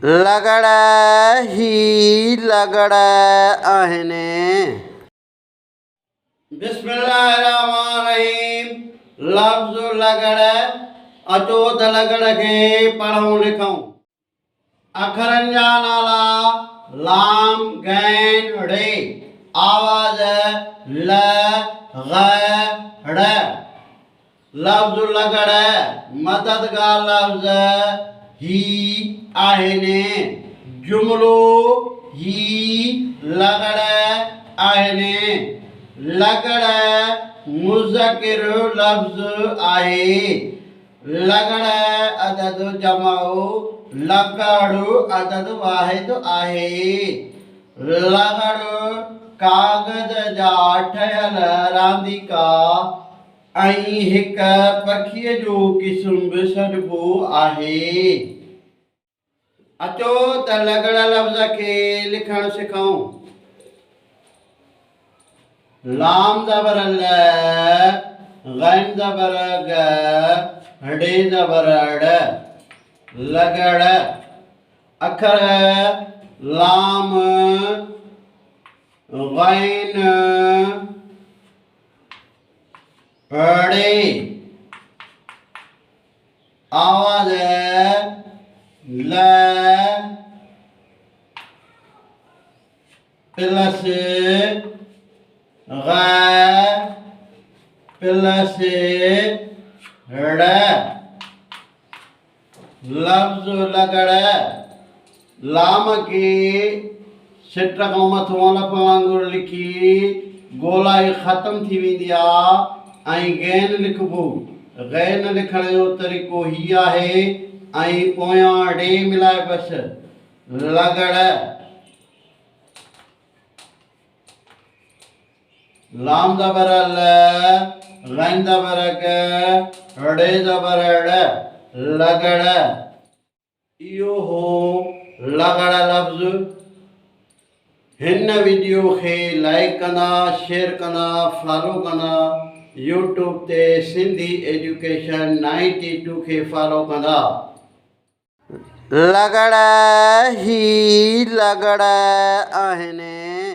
लगड़ ही लगड़ आहिनि। बिस्मिल्लाहिर्रहमानिर्रहीम। लफ्ज़ लगड़। अचो त लगड़ खे पढ़ूं लिखूं। अखरनि जा नाला लाम गैन रे। आवाज़ ल ग़ ड़। लफ्ज़ लगड़ मददगार लफ्ज़ ही आहिनि। जुमलो ही लगड़ आहिनि। लगड़ मुज़किर लफ्ज़ आहे। लगड़ अदद जमाओ। लगड़ अदद वाहिद आहे। लगड़ कागज़ जा ठहियल रांदीका ऐं हिक पखीअ जो क़िस्म बि सॾिबो आहे। अचो त लगड़ लफ़्ज़ खे लिखणु सिखूं। लाम ज़बर ल, ग़ैन ज़बर ग, ड़े ज़बर ड़। लगड़। अखर लाम, ग़ैन, ड़े। आवाज़ ल प्लस ग़ प्लस ड़। लफ्ज़ लगड़ लाम खे सिट खां मथां अलफ़ वांगुरु लिखी ॻोल्हाए ख़तमु थी वेंदी आहे ऐं गैन लिखिबो। गैन लिखण जो तरीक़ो हीअ आहे ऐं पोयां ॾे मिलाए बसि लगड़। लाम ज़बर ल, ग़ैन ज़बर ग, ड़े ज़बर ड़। लगड़। इहो हो लगड़ लफ़्ज़। हिन वीडियो खे लाइक कंदा, शेयर कंदा, फॉलो कंदा। यूट्यूब ते सिंधी एजुकेशन 92 खे फॉलो कंदा। लगड़ ही लगड़ आहिनि।